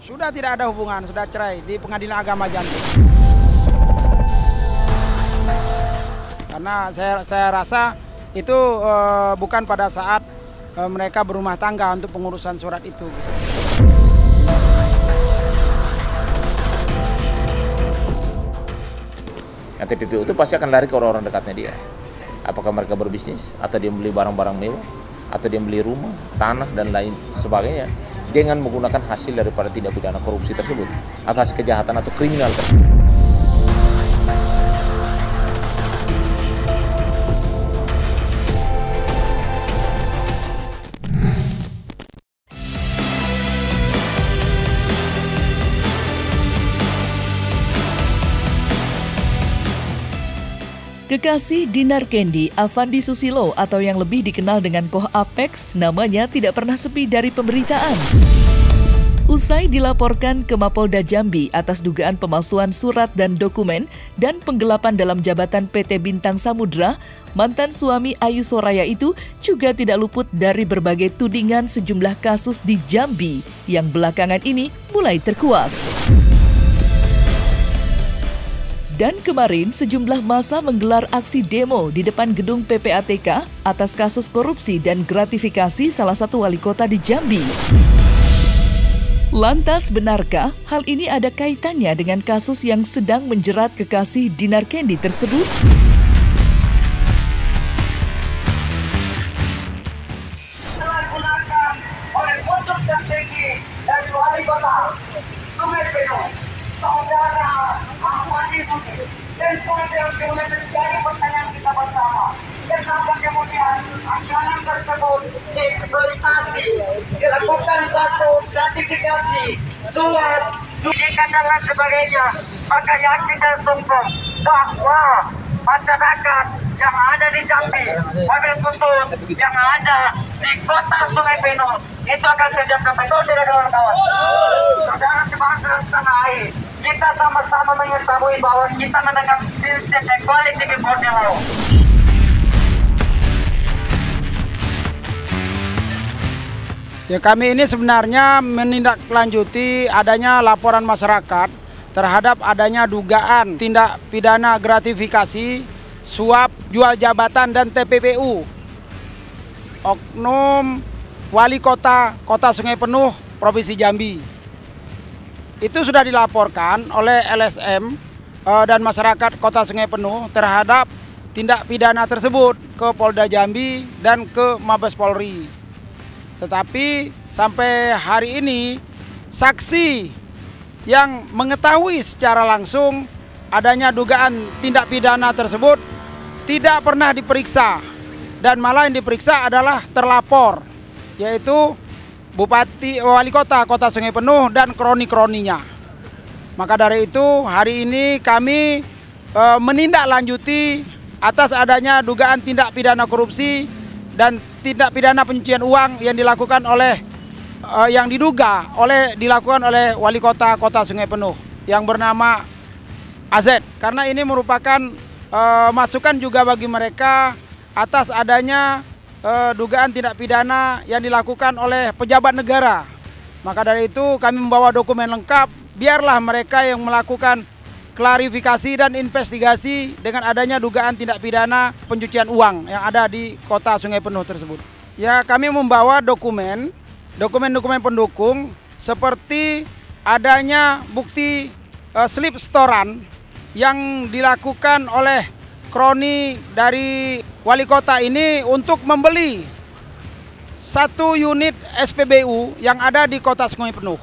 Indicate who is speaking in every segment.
Speaker 1: Sudah tidak ada hubungan, sudah cerai di Pengadilan Agama Jambi. Karena saya rasa itu bukan pada saat mereka berumah tangga untuk pengurusan surat itu.
Speaker 2: Yang TPPU itu pasti akan lari ke orang-orang dekatnya dia. Apakah mereka berbisnis, atau dia beli barang-barang mewah, atau dia beli rumah, tanah, dan lain sebagainya, dengan menggunakan hasil daripada tindak pidana korupsi tersebut, atau hasil kejahatan atau kriminal tersebut.
Speaker 3: Kekasih Dinar Kendi, Avandi Susilo atau yang lebih dikenal dengan Koh Apex, namanya tidak pernah sepi dari pemberitaan. Usai dilaporkan ke Mapolda Jambi atas dugaan pemalsuan surat dan dokumen dan penggelapan dalam jabatan PT Bintang Samudra, mantan suami Ayu Soraya itu juga tidak luput dari berbagai tudingan sejumlah kasus di Jambi yang belakangan ini mulai terkuak. Dan kemarin sejumlah massa menggelar aksi demo di depan gedung PPATK atas kasus korupsi dan gratifikasi salah satu wali kota di Jambi. Lantas benarkah hal ini ada kaitannya dengan kasus yang sedang menjerat kekasih Dinar Kendi tersebut?
Speaker 4: Dilakukan oleh pucuk tertinggi dari wali kota Sungai Penuh, saudara Ahmadi Susi, dan kemudian menjadi pertanyaan kita bersama. Kenapa kemudian anggaran tersebut dieksploitasi, dilakukan satu gratifikasi, suap, pendidikan dan lain sebagainya? Maka yakin dan sungguh bahwa masyarakat yang ada di Jambi, mobil khusus yang ada di kota Sungai Penuh, itu akan terjadi. Betul tidak kawan-kawan? Saudara sebangsa setanah air, kita sama-sama mengetahui bahwa kita mendengar prinsip equality before the law.
Speaker 1: Ya, kami ini sebenarnya menindaklanjuti adanya laporan masyarakat terhadap adanya dugaan tindak pidana gratifikasi, suap, jual jabatan dan TPPU oknum wali kota Sungai Penuh Provinsi Jambi. Itu sudah dilaporkan oleh LSM dan masyarakat Kota Sungai Penuh terhadap tindak pidana tersebut ke Polda Jambi dan ke Mabes Polri. Tetapi sampai hari ini saksi yang mengetahui secara langsung adanya dugaan tindak pidana tersebut tidak pernah diperiksa, dan malah yang diperiksa adalah terlapor, yaitu Bupati Wali Kota Sungai Penuh dan kroni-kroninya. Maka dari itu hari ini kami menindaklanjuti atas adanya dugaan tindak pidana korupsi dan tindak pidana pencucian uang yang dilakukan oleh dilakukan oleh Wali Kota Sungai Penuh yang bernama AZ. Karena ini merupakan masukan juga bagi mereka atas adanya dugaan tindak pidana yang dilakukan oleh pejabat negara. Maka dari itu kami membawa dokumen lengkap, biarlah mereka yang melakukan klarifikasi dan investigasi dengan adanya dugaan tindak pidana pencucian uang yang ada di Kota Sungai Penuh tersebut. Ya, kami membawa dokumen pendukung seperti adanya bukti slip setoran yang dilakukan oleh kroni dari wali kota ini untuk membeli 1 unit SPBU yang ada di Kota Sungai Penuh.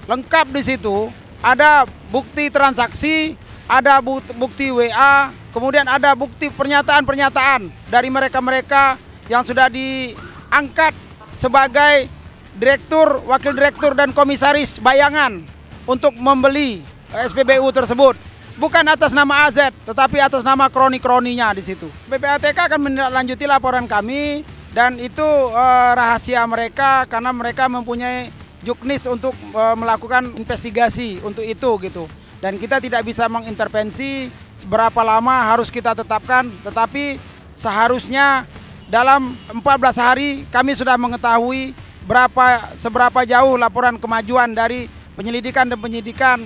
Speaker 1: Lengkap di situ, ada bukti transaksi, ada bukti WA, kemudian ada bukti pernyataan-pernyataan dari mereka-mereka yang sudah diangkat sebagai direktur, wakil direktur dan komisaris bayangan untuk membeli SPBU tersebut. Bukan atas nama AZ, tetapi atas nama kroni-kroninya di situ. PPATK akan menindaklanjuti laporan kami, dan itu rahasia mereka karena mereka mempunyai juknis untuk melakukan investigasi untuk itu gitu. Dan kita tidak bisa mengintervensi seberapa lama harus kita tetapkan, tetapi seharusnya dalam 14 hari kami sudah mengetahui seberapa jauh laporan kemajuan dari penyelidikan dan penyidikan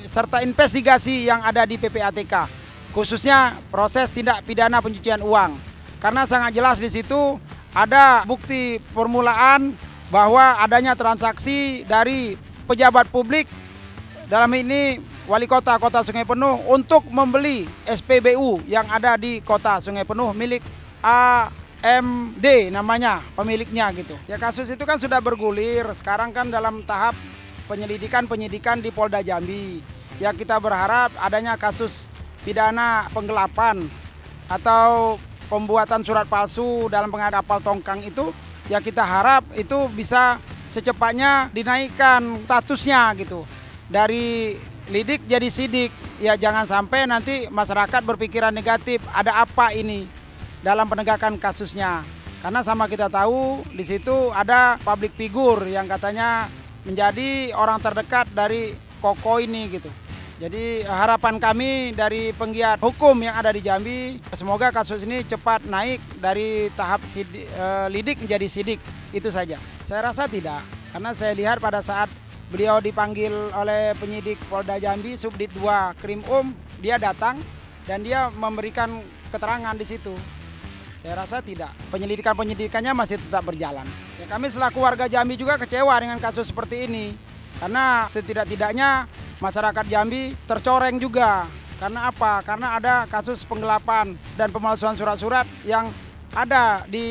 Speaker 1: serta investigasi yang ada di PPATK, khususnya proses tindak pidana pencucian uang. Karena sangat jelas di situ ada bukti permulaan bahwa adanya transaksi dari pejabat publik, dalam ini Wali Kota Sungai Penuh, untuk membeli SPBU yang ada di Kota Sungai Penuh milik AMD namanya pemiliknya gitu. Ya, kasus itu kan sudah bergulir, sekarang kan dalam tahap penyidikan di Polda Jambi. Ya, kita berharap adanya kasus pidana penggelapan atau pembuatan surat palsu dalam pengadaan kapal tongkang itu, ya kita harap itu bisa secepatnya dinaikkan statusnya gitu. Dari lidik jadi sidik, ya jangan sampai nanti masyarakat berpikiran negatif, ada apa ini dalam penegakan kasusnya. Karena sama kita tahu di situ ada public figure yang katanya menjadi orang terdekat dari Koko ini gitu. Jadi harapan kami dari penggiat hukum yang ada di Jambi, semoga kasus ini cepat naik dari tahap lidik menjadi sidik, itu saja. Saya rasa tidak, karena saya lihat pada saat beliau dipanggil oleh penyidik Polda Jambi, Subdit 2 Krim dia datang dan dia memberikan keterangan di situ. Saya rasa tidak, penyidikannya masih tetap berjalan. Ya, kami selaku warga Jambi juga kecewa dengan kasus seperti ini, karena setidak-tidaknya masyarakat Jambi tercoreng juga. Karena apa? Karena ada kasus penggelapan dan pemalsuan surat-surat yang ada di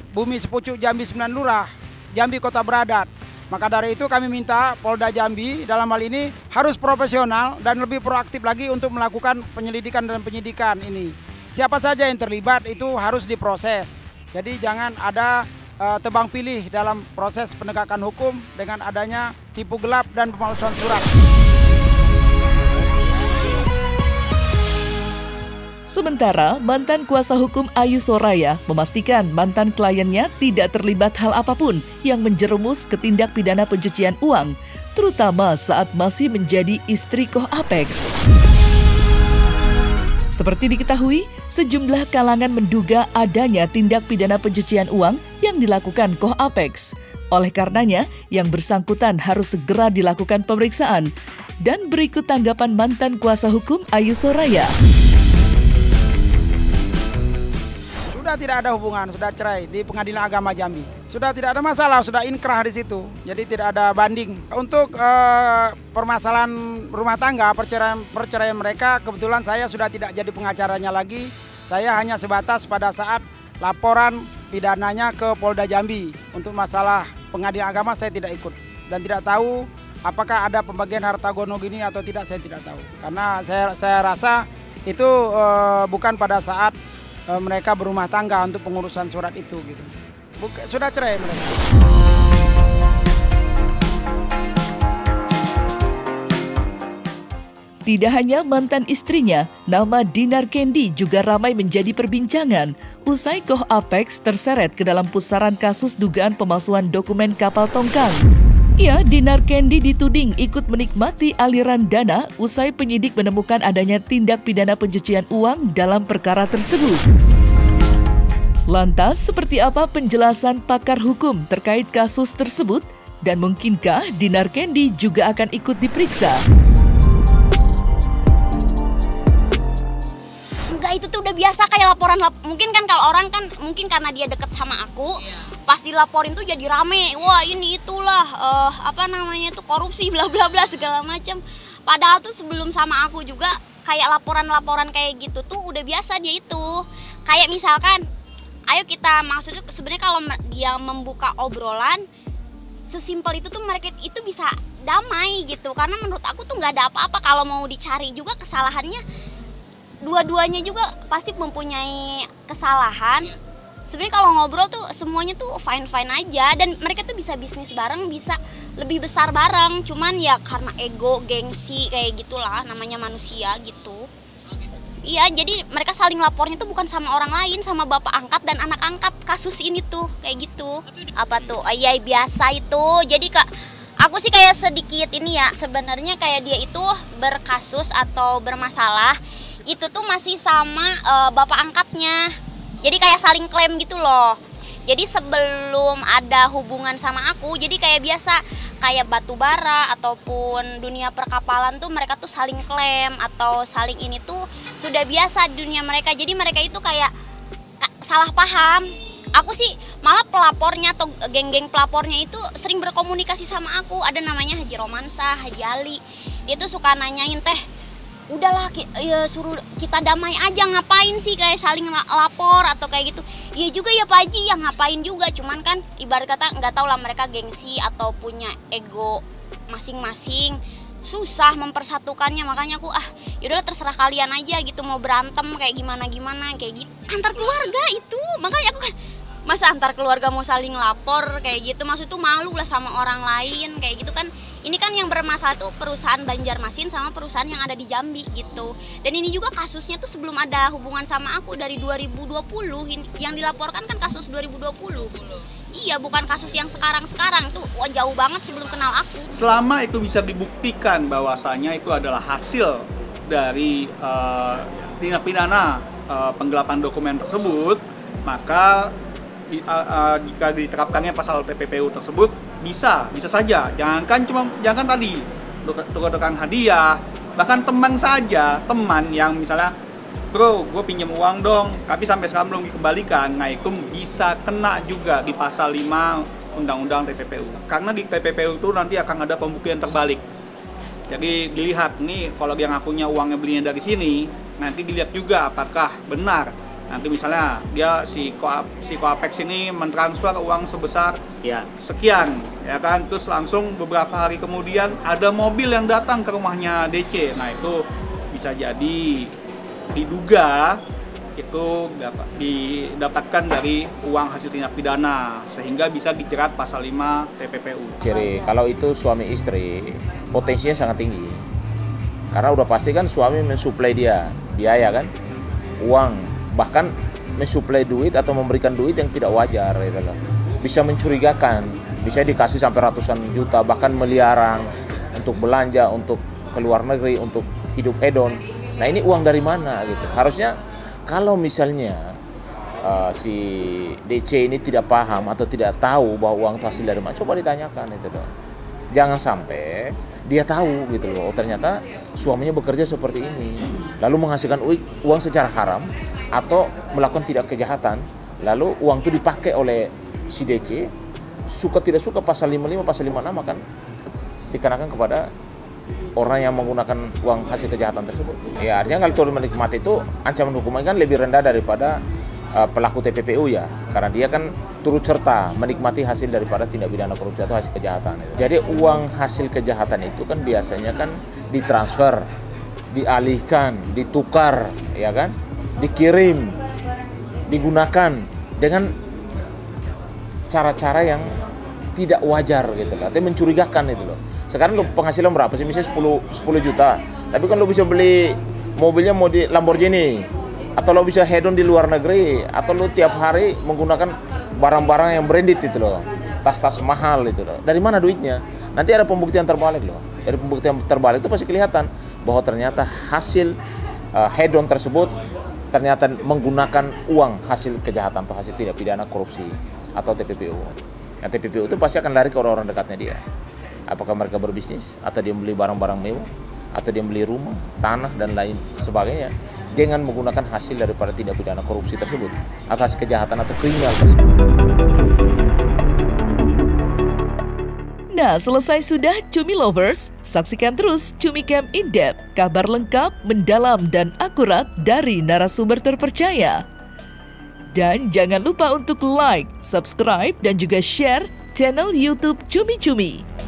Speaker 1: bumi sepucuk Jambi 9 Lurah, Jambi Kota Beradat. Maka dari itu kami minta Polda Jambi dalam hal ini harus profesional dan lebih proaktif lagi untuk melakukan penyelidikan dan penyidikan ini. Siapa saja yang terlibat itu harus diproses. Jadi jangan ada tebang pilih dalam proses penegakan hukum dengan adanya tipu gelap dan pemalsuan surat.
Speaker 3: Sementara, mantan kuasa hukum Ayu Soraya memastikan mantan kliennya tidak terlibat hal apapun yang menjerumus ke tindak pidana pencucian uang, terutama saat masih menjadi istri Koh Apex. Seperti diketahui, sejumlah kalangan menduga adanya tindak pidana pencucian uang yang dilakukan Koh Apex. Oleh karenanya, yang bersangkutan harus segera dilakukan pemeriksaan. Dan berikut tanggapan mantan kuasa hukum Ayu Soraya.
Speaker 1: Sudah tidak ada hubungan, sudah cerai di Pengadilan Agama Jambi. Sudah tidak ada masalah, sudah inkrah di situ. Jadi tidak ada banding. Untuk permasalahan rumah tangga, perceraian mereka, kebetulan saya sudah tidak jadi pengacaranya lagi. Saya hanya sebatas pada saat laporan pidananya ke Polda Jambi. Untuk masalah Pengadilan Agama saya tidak ikut. Dan tidak tahu apakah ada pembagian harta gono gini atau tidak, saya tidak tahu. Karena saya rasa itu bukan pada saat mereka berumah tangga untuk pengurusan surat itu gitu. Sudah cerai mereka.
Speaker 3: Tidak hanya mantan istrinya, nama Dinar Kendi juga ramai menjadi perbincangan usai Koh Apex terseret ke dalam pusaran kasus dugaan pemalsuan dokumen kapal tongkang. Ya, Dinar Kendi dituding ikut menikmati aliran dana usai penyidik menemukan adanya tindak pidana pencucian uang dalam perkara tersebut. Lantas, seperti apa penjelasan pakar hukum terkait kasus tersebut? Dan mungkinkah Dinar Kendi juga akan ikut diperiksa?
Speaker 5: Enggak, itu tuh udah biasa kayak laporan. Mungkin kan kalau orang kan mungkin karena dia deket sama aku, pas dilaporin tuh jadi rame. Wah, ini itulah korupsi bla bla bla segala macam. Padahal tuh sebelum sama aku juga kayak laporan-laporan kayak gitu tuh udah biasa dia itu. Kayak misalkan, ayo kita maksudnya sebenarnya kalau dia membuka obrolan sesimpel itu tuh mereka itu bisa damai gitu. Karena menurut aku tuh nggak ada apa-apa kalau mau dicari juga kesalahannya. Dua-duanya juga pasti mempunyai kesalahan. Sebenarnya kalau ngobrol tuh semuanya tuh fine-fine aja dan mereka tuh bisa bisnis bareng, bisa lebih besar bareng. Cuman ya karena ego, gengsi kayak gitulah namanya manusia gitu. Iya, jadi mereka saling lapornya tuh bukan sama orang lain, sama bapak angkat dan anak angkat kasus ini tuh kayak gitu. Apa tuh? Iya, biasa itu. Jadi aku sih kayak sedikit ini ya, sebenarnya kayak dia itu berkasus atau bermasalah itu tuh masih sama bapak angkatnya. Jadi kayak saling klaim gitu loh. Jadi sebelum ada hubungan sama aku, jadi kayak biasa kayak batu bara ataupun dunia perkapalan tuh mereka tuh saling klaim atau saling ini tuh sudah biasa di dunia mereka. Jadi mereka itu kayak salah paham. Aku sih malah pelapornya atau geng-geng pelapornya itu sering berkomunikasi sama aku. Ada namanya Haji Romansa, Haji Ali. Dia tuh suka nanyain, teh, udahlah suruh kita damai aja, ngapain sih kayak saling lapor atau kayak gitu. Iya juga ya Pak Haji, ya ngapain juga, cuman kan ibarat kata nggak tahu lah mereka gengsi atau punya ego masing-masing, susah mempersatukannya. Makanya aku yaudahlah terserah kalian aja gitu, mau berantem kayak gimana kayak gitu antar keluarga itu. Makanya aku kan masa antar keluarga mau saling lapor kayak gitu, maksud tuh malu lah sama orang lain kayak gitu kan. Ini kan yang bermasalah tuh perusahaan Banjarmasin sama perusahaan yang ada di Jambi gitu. Dan ini juga kasusnya tuh sebelum ada hubungan sama aku dari 2020. Yang dilaporkan kan kasus 2020. Iya, bukan kasus yang sekarang tuh. Wah, jauh banget sebelum kenal aku.
Speaker 6: Selama itu bisa dibuktikan bahwasanya itu adalah hasil dari tindak pidana penggelapan dokumen tersebut, maka jika diterapkannya pasal TPPU tersebut bisa saja. Jangan tadi tukar-tukar hadiah, bahkan teman saja, teman yang misalnya, bro, gue pinjam uang dong, tapi sampai sekarang belum dikembalikan. Nah, itu bisa kena juga di pasal 5 Undang-Undang TPPU. Karena di TPPU itu nanti akan ada pembuktian terbalik. Jadi dilihat nih, kalau yang akunya uangnya belinya dari sini, nanti dilihat juga apakah benar. Nanti misalnya dia si Koapex ini mentransfer uang sebesar sekian, ya kan? Terus langsung beberapa hari kemudian ada mobil yang datang ke rumahnya DC. Nah, itu bisa jadi diduga itu didapatkan dari uang hasil tindak pidana, sehingga bisa dijerat pasal 5 TPPU.
Speaker 2: Jadi kalau itu suami istri, potensinya sangat tinggi. Karena udah pasti kan suami mensuplai dia biaya kan, uang, bahkan mensuplai duit atau memberikan duit yang tidak wajar gitu loh. Bisa mencurigakan, bisa dikasih sampai ratusan juta, bahkan miliaran untuk belanja, untuk ke luar negeri, untuk hidup hedon. Nah, ini uang dari mana gitu. Harusnya kalau misalnya si DC ini tidak paham atau tidak tahu bahwa uang itu hasil dari mana, coba ditanyakan itu loh. Jangan sampai dia tahu gitu loh, ternyata suaminya bekerja seperti ini, lalu menghasilkan uang secara haram atau melakukan tidak kejahatan, lalu uang itu dipakai oleh si DC, suka tidak suka pasal 55, pasal 56 akan dikenakan kepada orang yang menggunakan uang hasil kejahatan tersebut. Ya, artinya kalau turut menikmati itu ancaman hukuman kan lebih rendah daripada pelaku TPPU ya, karena dia kan turut serta menikmati hasil daripada tindak pidana korupsi atau hasil kejahatan. Jadi uang hasil kejahatan itu kan biasanya kan ditransfer, dialihkan, ditukar, ya kan, dikirim, digunakan dengan cara-cara yang tidak wajar gitu loh, artinya mencurigakan itu loh. Sekarang lo penghasilan berapa sih? Misalnya 10 juta, tapi kan lo bisa beli mobilnya mau di Lamborghini, atau lo bisa hedon di luar negeri, atau lo tiap hari menggunakan barang-barang yang branded itu loh, tas-tas mahal itu loh. Dari mana duitnya? Nanti ada pembuktian terbalik loh. Dari pembuktian terbalik itu pasti kelihatan bahwa ternyata hasil hedon tersebut ternyata menggunakan uang hasil kejahatan atau hasil tidak pidana korupsi atau TPPU. Nah, TPPU itu pasti akan lari ke orang-orang dekatnya dia. Apakah mereka berbisnis, atau dia beli barang-barang mewah, atau dia beli rumah, tanah, dan lain sebagainya, dengan menggunakan hasil daripada tindak pidana korupsi tersebut, atau hasil kejahatan atau kriminal tersebut.
Speaker 3: Nah, selesai sudah Cumi Lovers, saksikan terus Cumi Camp In-Depth, kabar lengkap, mendalam, dan akurat dari narasumber terpercaya. Dan jangan lupa untuk like, subscribe, dan juga share channel YouTube Cumi Cumi.